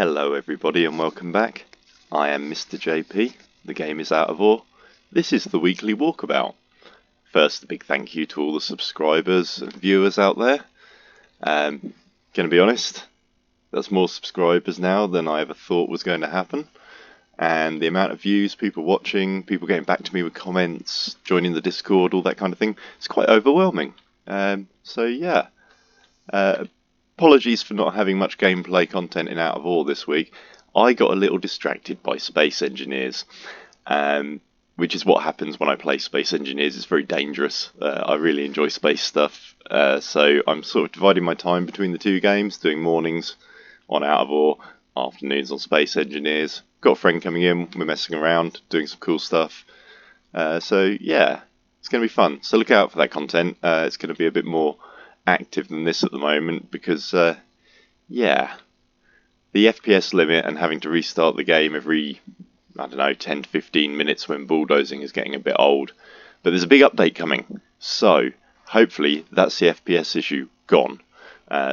Hello everybody and welcome back. I am Mr. JP, the game is Out of Ore. This is the weekly Walkabout. First, a big thank you to all the subscribers and viewers out there. Gonna be honest, there's more subscribers now than I ever thought was going to happen. And the amount of views, people watching, people getting back to me with comments, joining the Discord, all that kind of thing, it's quite overwhelming. Apologies for not having much gameplay content in Out of Ore this week. I got a little distracted by Space Engineers, which is what happens when I play Space Engineers. It's very dangerous. I really enjoy space stuff, so I'm sort of dividing my time between the two games, doing mornings on Out of Ore, afternoons on Space Engineers. Got a friend coming in, we're messing around, doing some cool stuff. So yeah, it's going to be fun. So look out for that content. It's going to be a bit more active than this at the moment because the FPS limit and having to restart the game every 10 to 15 minutes when bulldozing is getting a bit old. But there's a big update coming, so hopefully that's the FPS issue gone.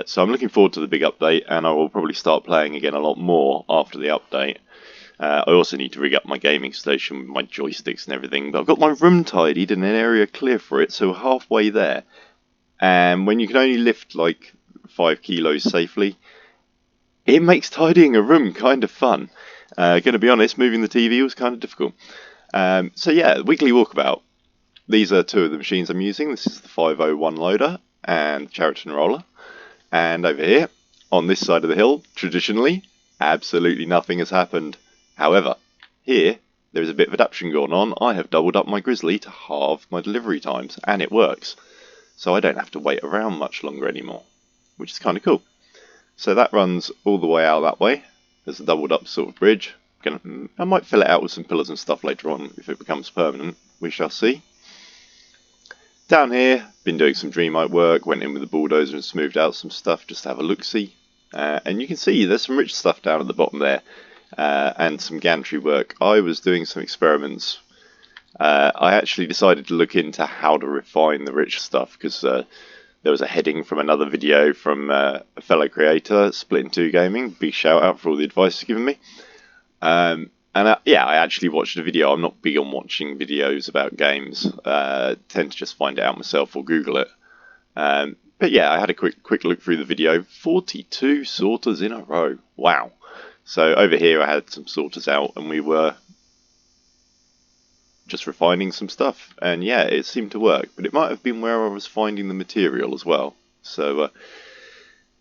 So I'm looking forward to the big update, and I will probably start playing again a lot more after the update. I also need to rig up my gaming station with my joysticks and everything, but I've got my room tidied and an area clear for it, so we're halfway there. And when you can only lift like 5 kilos safely, it makes tidying a room kind of fun. Gonna be honest, moving the TV was kind of difficult. So yeah, weekly Walkabout. These are two of the machines I'm using. This is the 501 loader and Chariton roller. And over here, on this side of the hill, traditionally, absolutely nothing has happened. However, here, there is a bit of adaptation going on. I have doubled up my Grizzly to halve my delivery times, and it works. So I don't have to wait around much longer anymore, which is kind of cool. So that runs all the way out that way. There's a doubled up sort of bridge. I might fill it out with some pillars and stuff later on if it becomes permanent. We shall see. Down here, been doing some Dreamite work, went in with the bulldozer and smoothed out some stuff just to have a look-see. And you can see there's some rich stuff down at the bottom there, and some gantry work. I was doing some experiments. I actually decided to look into how to refine the rich stuff because there was a heading from another video from a fellow creator, Split in Two Gaming. Big shout out for all the advice he's given me. I actually watched a video. I'm not big on watching videos about games. Tend to just find it out myself or Google it. But yeah, I had a quick look through the video. 42 sorters in a row. Wow. So over here I had some sorters out and we were just refining some stuff, and yeah, it seemed to work, but it might have been where I was finding the material as well. So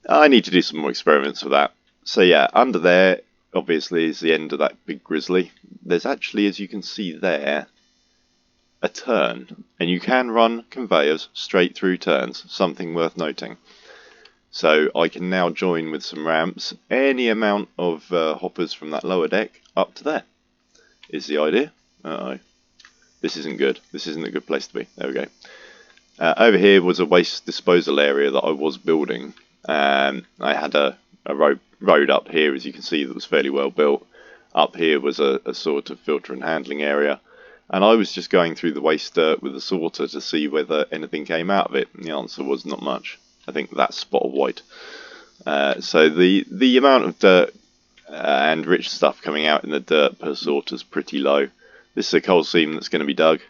I need to do some more experiments with that. So yeah, under there obviously is the end of that big Grizzly. There's actually, as you can see there, a turn, and you can run conveyors straight through turns, something worth noting. So I can now join with some ramps any amount of hoppers from that lower deck up to there is the idea. Uh-oh. This isn't good. This isn't a good place to be. There we go. Over here was a waste disposal area that I was building. I had a road up here, as you can see, that was fairly well built. Up here was a sort of filter and handling area. And I was just going through the waste dirt with a sorter to see whether anything came out of it. And the answer was not much. I think that spot of white. So the amount of dirt and rich stuff coming out in the dirt per sorter is pretty low. This is a coal seam that's going to be dug.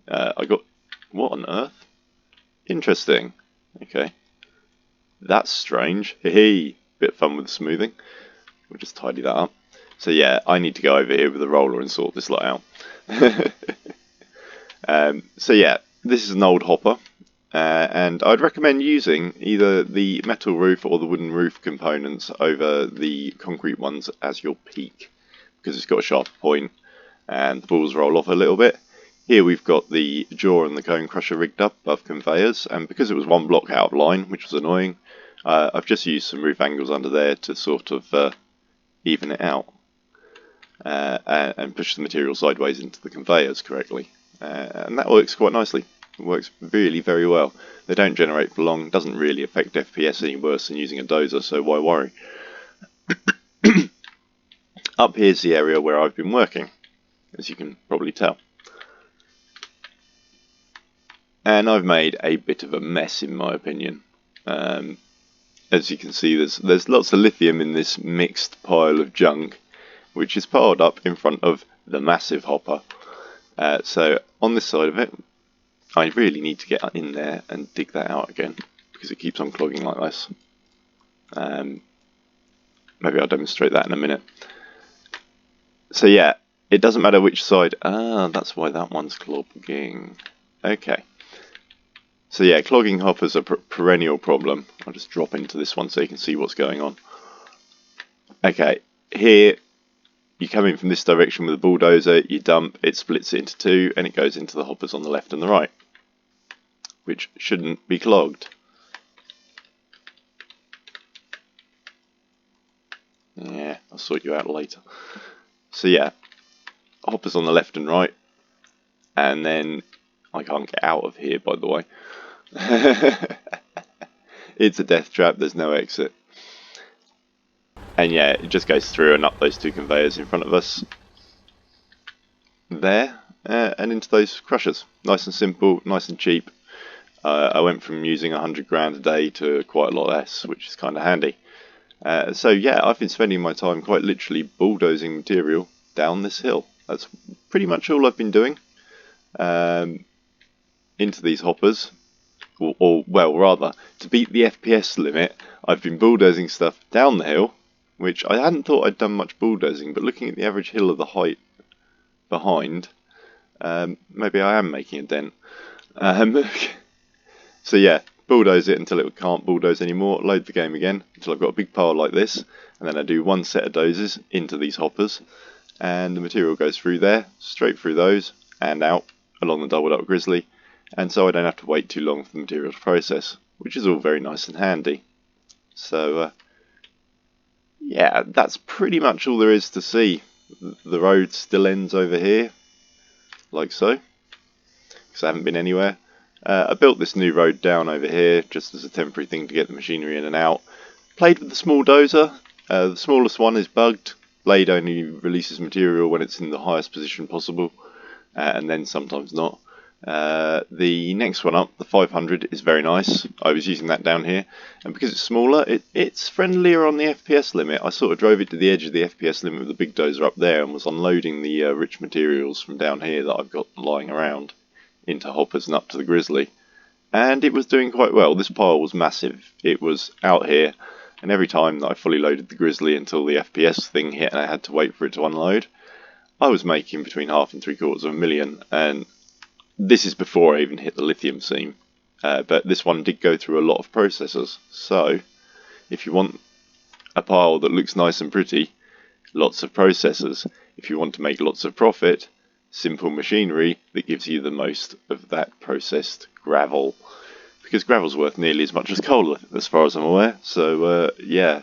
What on earth? Interesting. Okay. That's strange. Hey, bit of fun with the smoothing. We'll just tidy that up. So yeah, I need to go over here with the roller and sort this lot out. So yeah, this is an old hopper. And I'd recommend using either the metal roof or the wooden roof components over the concrete ones as your peak, because it's got a sharper point and the balls roll off a little bit. Here we've got the jaw and the cone crusher rigged up above conveyors, and because it was one block out of line, which was annoying, I've just used some roof angles under there to sort of even it out and push the material sideways into the conveyors correctly. And that works quite nicely. It works really very well. They don't generate for long, doesn't really affect FPS any worse than using a dozer, so why worry? Up here's the area where I've been working, as you can probably tell. And I've made a bit of a mess in my opinion. as you can see, there's lots of lithium in this mixed pile of junk, which is piled up in front of the massive hopper. So on this side of it, I really need to get in there and dig that out again, because it keeps on clogging like this. Maybe I'll demonstrate that in a minute. So yeah, it doesn't matter which side. Ah, that's why that one's clogging. Okay. So yeah, clogging hoppers are a perennial problem. I'll just drop into this one so you can see what's going on. Okay, here you come in from this direction with a bulldozer, you dump, it splits it into two, and it goes into the hoppers on the left and the right, which shouldn't be clogged. Yeah, I'll sort you out later. So yeah, hoppers on the left and right, and then I can't get out of here, by the way. It's a death trap, there's no exit. And yeah, it just goes through and up those two conveyors in front of us. There, and into those crushers. Nice and simple, nice and cheap. I went from using 100 grand a day to quite a lot less, which is kind of handy. So yeah, I've been spending my time quite literally bulldozing material down this hill. That's pretty much all I've been doing. Into these hoppers, or well, rather, to beat the FPS limit, I've been bulldozing stuff down the hill, which I hadn't thought I'd done much bulldozing, but looking at the average hill of the height behind, maybe I am making a dent. So yeah, bulldoze it until it can't bulldoze anymore, load the game again until I've got a big pile like this, and then I do one set of dozes into these hoppers, and the material goes through there, straight through those, and out along the doubled up grizzly, and so I don't have to wait too long for the material to process, which is all very nice and handy. So yeah, that's pretty much all there is to see. The road still ends over here, like so, because I haven't been anywhere. I built this new road down over here just as a temporary thing to get the machinery in and out. Played with the small dozer. The smallest one is bugged. Blade only releases material when it's in the highest position possible, and then sometimes not. The next one up, the 500, is very nice. I was using that down here, and because it's smaller, it's friendlier on the FPS limit. I sort of drove it to the edge of the FPS limit with the big dozer up there and was unloading the rich materials from down here that I've got lying around into hoppers and up to the grizzly, and it was doing quite well. This pile was massive. It was out here, and every time that I fully loaded the grizzly until the FPS thing hit and I had to wait for it to unload, I was making between half and 750,000, and this is before I even hit the lithium seam. But this one did go through a lot of processors, so if you want a pile that looks nice and pretty, lots of processors. If you want to make lots of profit, simple machinery that gives you the most of that processed gravel, because gravel's worth nearly as much as coal as far as I'm aware. So yeah,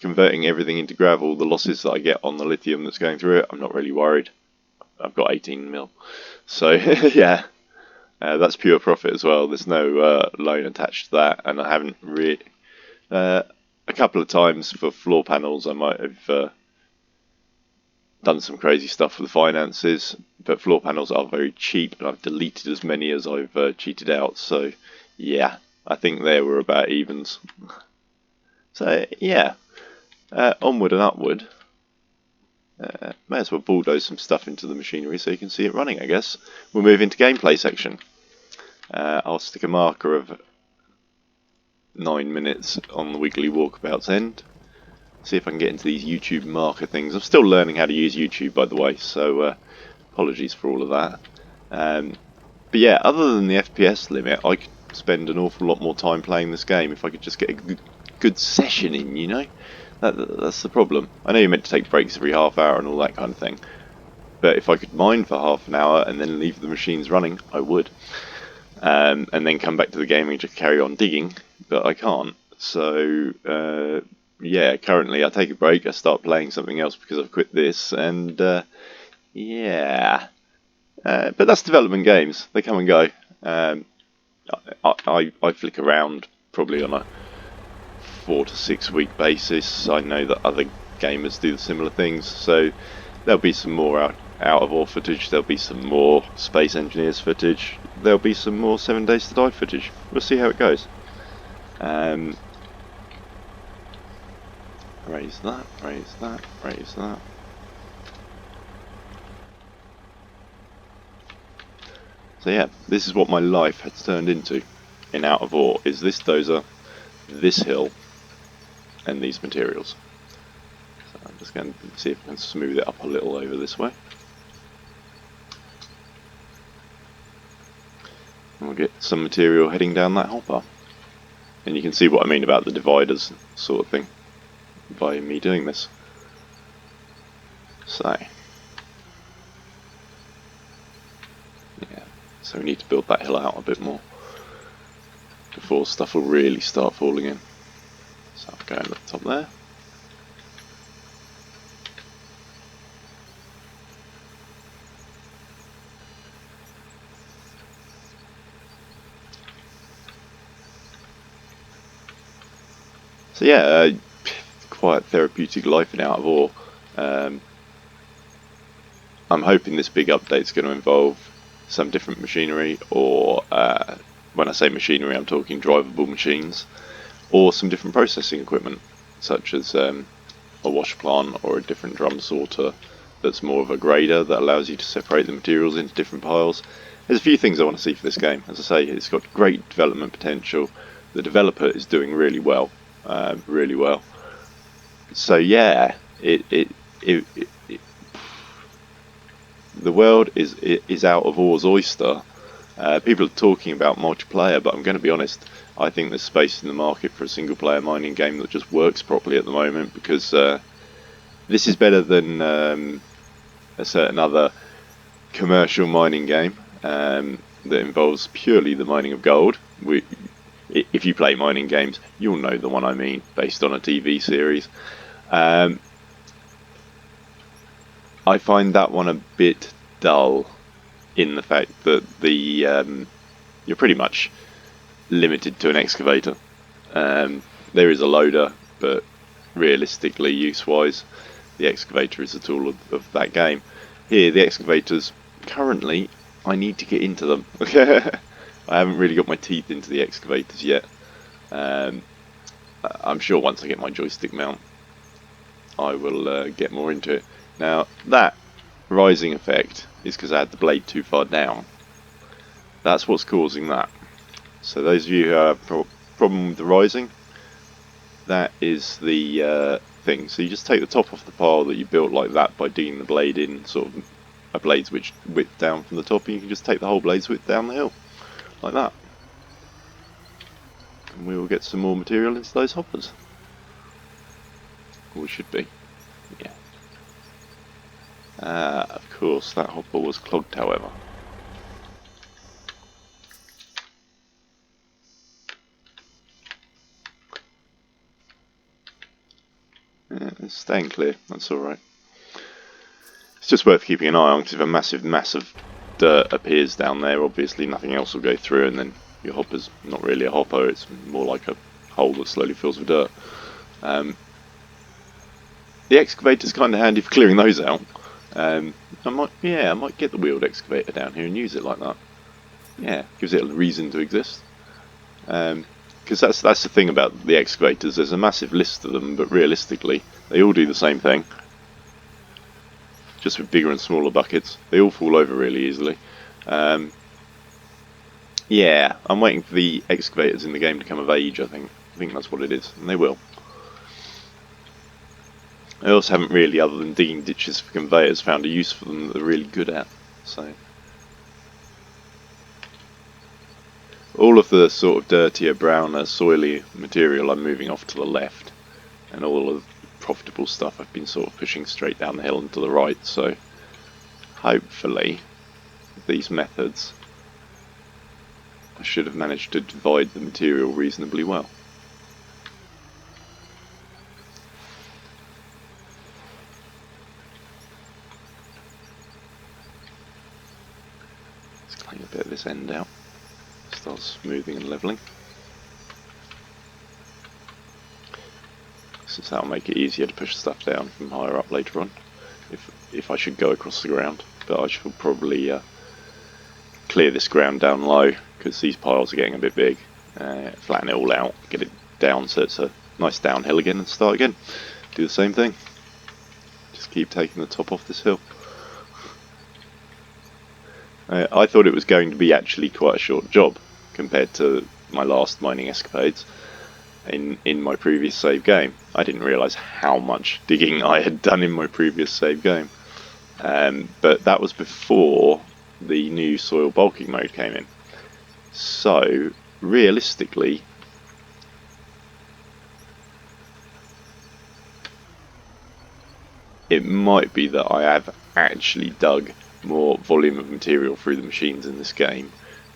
converting everything into gravel, the losses that I get on the lithium that's going through it, I'm not really worried. I've got 18 mil, so yeah, that's pure profit as well. There's no loan attached to that, and I haven't really a couple of times for floor panels I might have done some crazy stuff with the finances, but floor panels are very cheap, and I've deleted as many as I've cheated out. So yeah, I think they were about evens. So yeah, onward and upward. May as well bulldoze some stuff into the machinery so you can see it running, I guess. We'll move into gameplay section. I'll stick a marker of 9 minutes on the weekly Walkabout's end. See if I can get into these YouTube marker things. I'm still learning how to use YouTube, by the way, so apologies for all of that. But yeah, other than the FPS limit, I could spend an awful lot more time playing this game if I could just get a good session in, you know? That's the problem. I know you're meant to take breaks every half hour and all that kind of thing, but if I could mine for half an hour and then leave the machines running, I would. And then come back to the game and just carry on digging, but I can't. So yeah, currently I take a break, I start playing something else because I've quit this, and yeah. But that's development games, they come and go. I flick around probably on a 4 to 6 week basis. I know that other gamers do similar things, so there'll be some more out of War footage, there'll be some more Space Engineers footage, there'll be some more 7 Days to Die footage. We'll see how it goes. Raise that, raise that, raise that. So yeah, this is what my life has turned into in Out of Ore, is this dozer, this hill, and these materials. So I'm just going to see if I can smooth it up a little over this way. And we'll get some material heading down that hopper. And you can see what I mean about the dividers sort of thing by me doing this. So yeah, so we need to build that hill out a bit more before stuff will really start falling in. So I'll go at the top there. So yeah, quite therapeutic life in Out of Ore. I'm hoping this big update is going to involve some different machinery, or when I say machinery I'm talking drivable machines, or some different processing equipment such as a wash plant or a different drum sorter that's more of a grader that allows you to separate the materials into different piles. There's a few things I want to see for this game. As I say, it's got great development potential. The developer is doing really well, really well. So yeah, the world is Out of Ore's oyster. People are talking about multiplayer, but I'm going to be honest, I think there's space in the market for a single player mining game that just works properly at the moment, because this is better than a certain other commercial mining game that involves purely the mining of gold. If you play mining games, you'll know the one I mean, based on a TV series. I find that one a bit dull in the fact that you're pretty much limited to an excavator. There is a loader, but realistically, use-wise, the excavator is the tool of that game. Here, the excavators, currently, I need to get into them. I haven't really got my teeth into the excavators yet. I'm sure once I get my joystick mount, I will get more into it. Now, that rising effect is because I had the blade too far down. That's what's causing that. So those of you who have a problem with the rising, that is the thing. So you just take the top off the pile that you built like that by digging the blade in sort of a blade's width down from the top, and you can just take the whole blade's width down the hill, like that. And we will get some more material into those hoppers. Or we should be. Yeah. Of course, that hopper was clogged, however. Yeah, it's staying clear, that's alright. It's just worth keeping an eye on, because if a massive mass of dirt appears down there, obviously nothing else will go through, and then your hopper's not really a hopper, it's more like a hole that slowly fills with dirt. The excavator's kind of handy for clearing those out. I might get the wheeled excavator down here and use it like that. Yeah, gives it a reason to exist. Because that's the thing about the excavators. There's a massive list of them, but realistically, they all do the same thing, just with bigger and smaller buckets. They all fall over really easily. Yeah, I'm waiting for the excavators in the game to come of age. I think that's what it is, and they will. I also haven't really, other than digging ditches for conveyors, found a use for them that they're really good at. So all of the sort of dirtier, browner, soily material I'm moving off to the left, and all of the profitable stuff I've been sort of pushing straight down the hill and to the right. So hopefully these methods, I should have managed to divide the material reasonably well. Let's clean a bit of this end out. Start smoothing and levelling. Since that'll make it easier to push stuff down from higher up later on, if I should go across the ground. But I shall probably clear this ground down low, because these piles are getting a bit big. Flatten it all out, get it down so it's a nice downhill again, and start again. do the same thing. Just keep taking the top off this hill. I thought it was going to be actually quite a short job compared to my last mining escapades in my previous save game. I didn't realise how much digging I had done in my previous save game. But that was before the new soil bulking mode came in. So, realistically, it might be that I have actually dug more volume of material through the machines in this game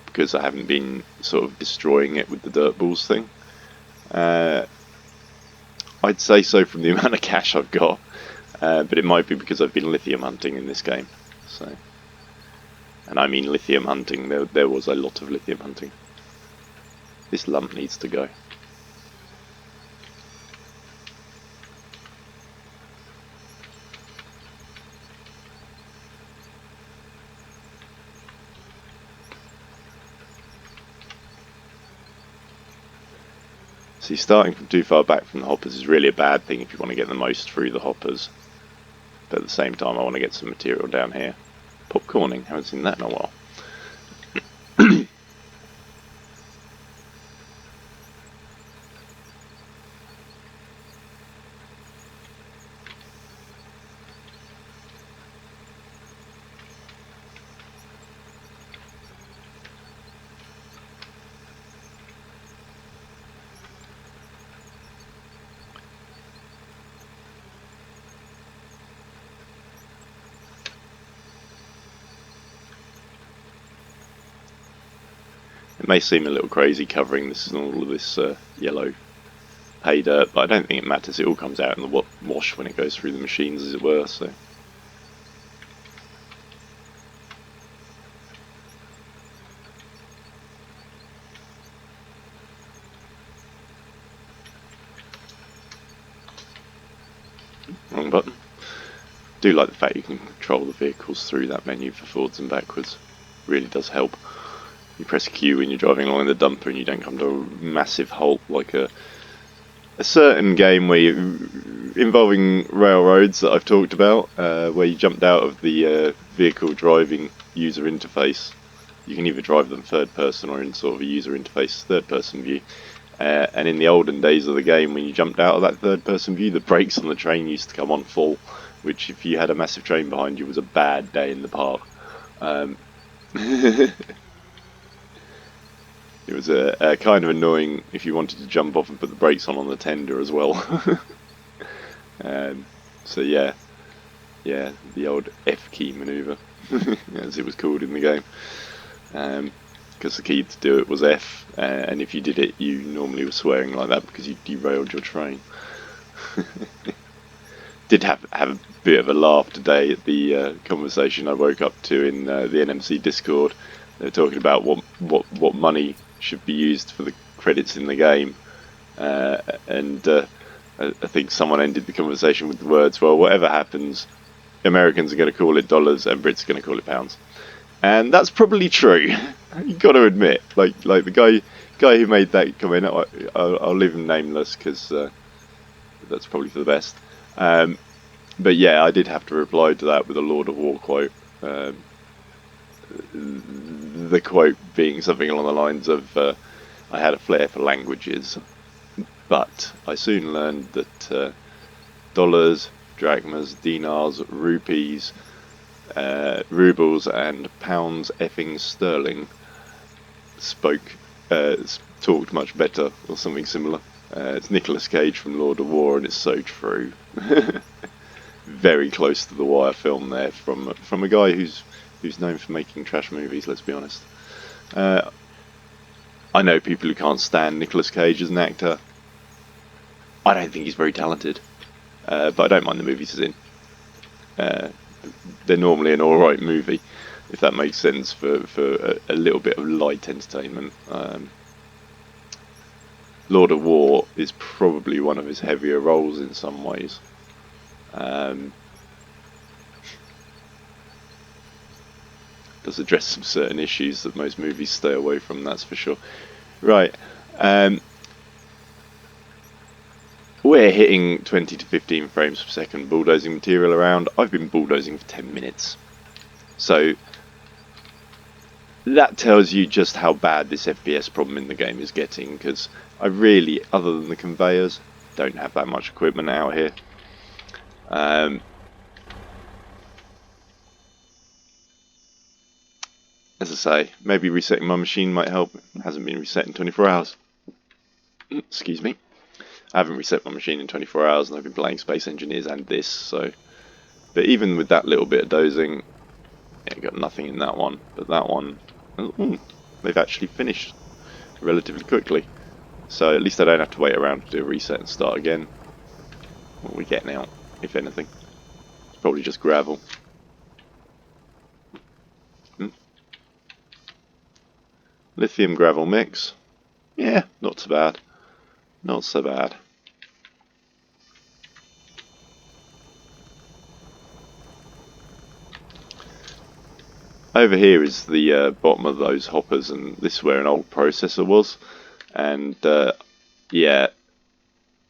because I haven't been sort of destroying it with the dirt balls thing. I'd say so from the amount of cash I've got, but it might be because I've been lithium hunting in this game. So, and I mean lithium hunting, there was a lot of lithium hunting. This lump needs to go. See, starting from too far back from the hoppers is really a bad thing if you want to get the most through the hoppers. But at the same time, I want to get some material down here. Popcorning, haven't seen that in a while. It may seem a little crazy covering this and all of this yellow pay dirt, but I don't think it matters. It all comes out in the wash when it goes through the machines, as it were. So. Wrong button. Do like the fact you can control the vehicles through that menu for forwards and backwards. Really does help. You press Q when you're driving along in the dumper and you don't come to a massive halt like a certain game where involving railroads that I've talked about, where you jumped out of the vehicle driving user interface. You can either drive them third person or in sort of a user interface third person view. And in the olden days of the game, when you jumped out of that third person view, the brakes on the train used to come on full, which if you had a massive train behind you was a bad day in the park. It was a kind of annoying if you wanted to jump off and put the brakes on the tender as well. So yeah, the old F key manoeuvre, as it was called in the game, because the key to do it was F, and if you did it, you normally were swearing like that because you derailed your train. Did have a bit of a laugh today at the conversation I woke up to in the NMC Discord. They were talking about what money should be used for the credits in the game, and I think someone ended the conversation with the words, well, whatever happens, Americans are going to call it dollars and Brits are going to call it pounds. And that's probably true. You've got to admit, like the guy who made that comment, I'll leave him nameless because that's probably for the best. But yeah, I did have to reply to that with a Lord of War quote. The quote being something along the lines of, I had a flair for languages, but I soon learned that dollars, drachmas, dinars, rupees, rubles and pounds effing sterling talked much better, or something similar. It's Nicolas Cage from Lord of War, and it's so true. Very close to the Wire film there, from a guy who's known for making trash movies, let's be honest. I know people who can't stand Nicolas Cage as an actor. I don't think he's very talented, but I don't mind the movies he's in. They're normally an alright movie, if that makes sense, for a little bit of light entertainment. Lord of War is probably one of his heavier roles in some ways. Does address some certain issues that most movies stay away from, that's for sure. Right. we're hitting 20 to 15 frames per second bulldozing material around. I've been bulldozing for 10 minutes. So that tells you just how bad this FPS problem in the game is getting, because I really, other than the conveyors, don't have that much equipment out here. As I say, maybe resetting my machine might help. It hasn't been reset in 24 hours. Excuse me. I haven't reset my machine in 24 hours and I've been playing Space Engineers and this, so... But even with that little bit of dozing, yeah, got nothing in that one. But that one, they've actually finished relatively quickly. So at least I don't have to wait around to do a reset and start again. What are we getting out, if anything? It's probably just gravel. Lithium gravel mix. Yeah, not so bad. Not so bad. Over here is the bottom of those hoppers, and this is where an old processor was. And yeah,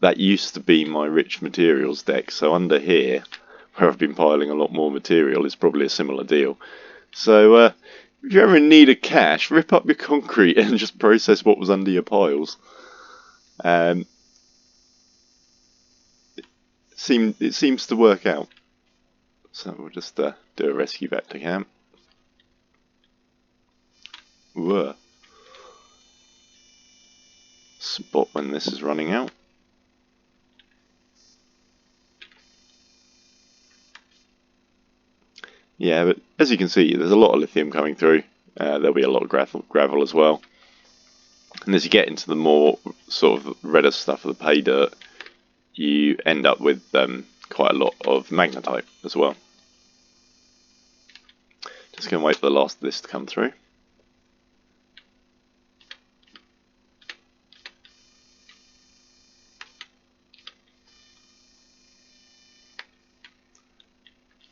that used to be my rich materials deck. So under here, where I've been piling a lot more material, is probably a similar deal. So if you ever in need of cash, rip up your concrete and just process what was under your piles. It seems to work out. So we'll just do a rescue back to camp. Whoa. Spot when this is running out. Yeah, but as you can see, there's a lot of lithium coming through. There'll be a lot of gravel as well. And as you get into the more sort of redder stuff of the pay dirt, you end up with quite a lot of magnetite as well. Just going to wait for the last of this to come through.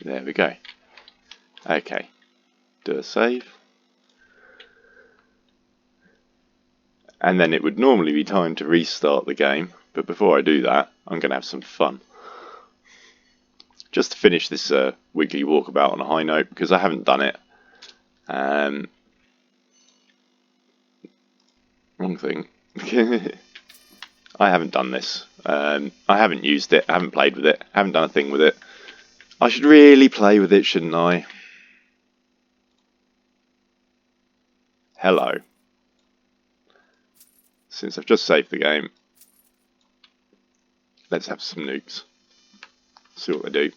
There we go. Okay, do a save. And then it would normally be time to restart the game, but before I do that, I'm going to have some fun. Just to finish this weekly walkabout on a high note, because I haven't done it. Wrong thing. I haven't done this. I haven't used it, I haven't played with it, I haven't done a thing with it. I should really play with it, shouldn't I? Hello. Since I've just saved the game, let's have some nukes. See what they do.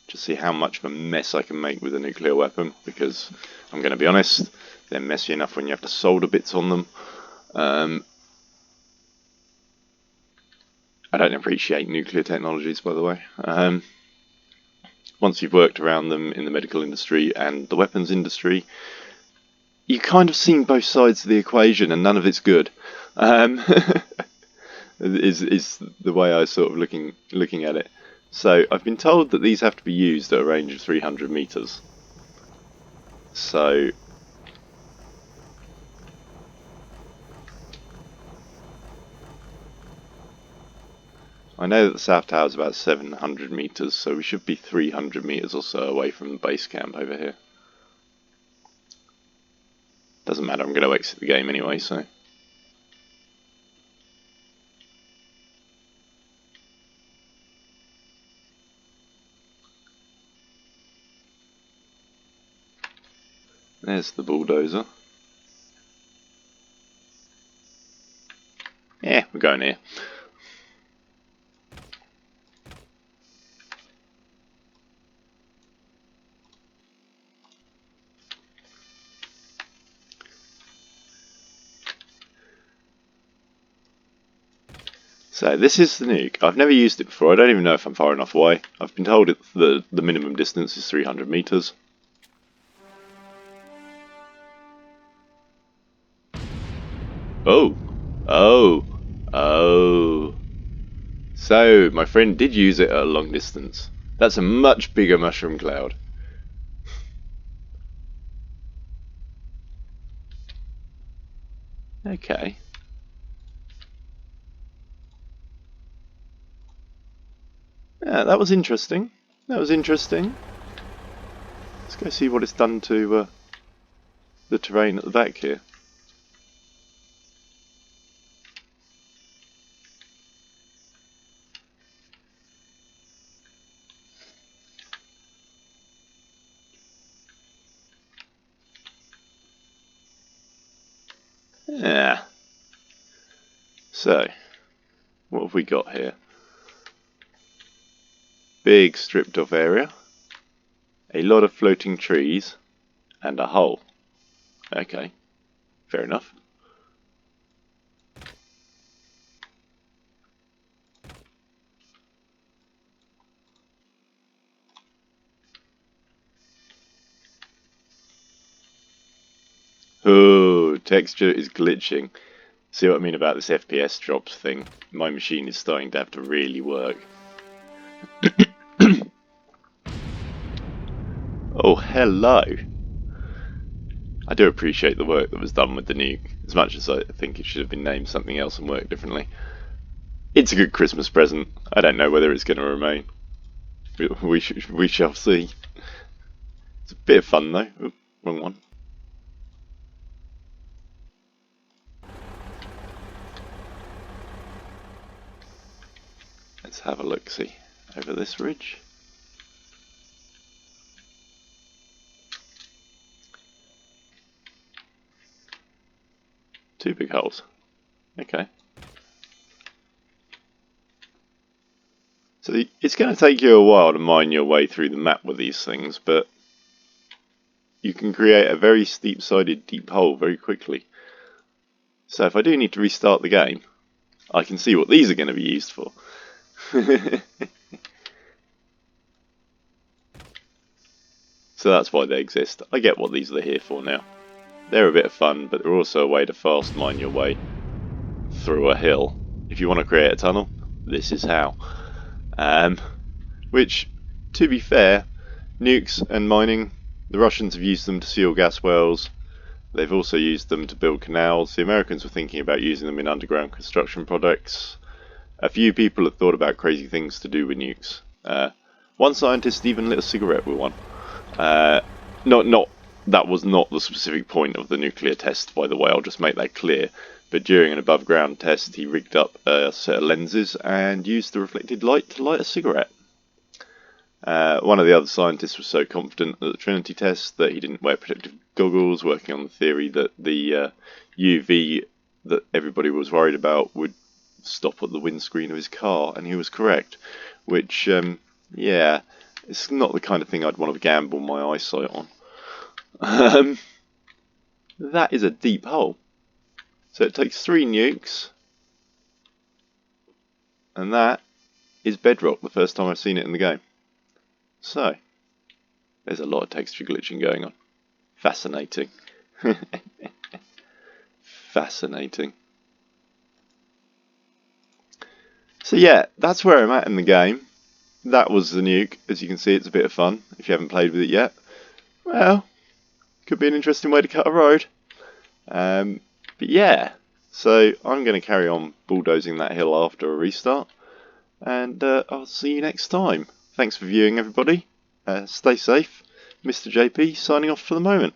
Just see how much of a mess I can make with a nuclear weapon, because I'm going to be honest, they're messy enough when you have to solder bits on them. I don't appreciate nuclear technologies, by the way. Once you've worked around them in the medical industry and the weapons industry, you kind of seen both sides of the equation, and none of it's good. Is the way I was sort of looking at it. So I've been told that these have to be used at a range of 300 meters. So I know that the South Tower is about 700 meters, so we should be 300 meters or so away from the base camp over here. Doesn't matter, I'm going to exit the game anyway, so... There's the bulldozer. Yeah, we're going here. So this is the nuke. I've never used it before. I don't even know if I'm far enough away. I've been told the minimum distance is 300 meters. Oh, oh, oh. So my friend did use it at a long distance. That's a much bigger mushroom cloud. Okay. Yeah, that was interesting. That was interesting. Let's go see what it's done to the terrain at the back here. Yeah. So, what have we got here? Big stripped off area, a lot of floating trees, and a hole. Okay, fair enough. Oh, texture is glitching. See what I mean about this FPS drops thing? My machine is starting to have to really work. Oh, hello. I do appreciate the work that was done with the Nuke, as much as I think it should have been named something else and worked differently. It's a good Christmas present. I don't know whether it's going to remain. We shall see. It's a bit of fun though. Oop, wrong one. Let's have a look-see over this ridge. Two big holes. Okay. So it's going to take you a while to mine your way through the map with these things, but you can create a very steep-sided deep hole very quickly. So if I do need to restart the game, I can see what these are going to be used for. So that's why they exist. I get what these are here for now. They're a bit of fun, but they're also a way to fast mine your way through a hill. If you want to create a tunnel, this is how. Which, to be fair, nukes and mining, the Russians have used them to seal gas wells. They've also used them to build canals. The Americans were thinking about using them in underground construction projects. A few people have thought about crazy things to do with nukes. One scientist even lit a cigarette with one. That was not the specific point of the nuclear test, by the way, I'll just make that clear. But during an above ground test, he rigged up a set of lenses and used the reflected light to light a cigarette. One of the other scientists was so confident at the Trinity test that he didn't wear protective goggles, working on the theory that the UV that everybody was worried about would stop at the windscreen of his car, and he was correct. Which, yeah, it's not the kind of thing I'd want to gamble my eyesight on. That is a deep hole. So it takes 3 nukes, and that is bedrock, the first time I've seen it in the game. So, there's a lot of texture glitching going on. Fascinating. Fascinating. So yeah, that's where I'm at in the game. That was the Nuke. As you can see, it's a bit of fun. If you haven't played with it yet, well, could be an interesting way to cut a road. But yeah, so I'm going to carry on bulldozing that hill after a restart. And I'll see you next time. Thanks for viewing, everybody. Stay safe. Mr. JP signing off for the moment.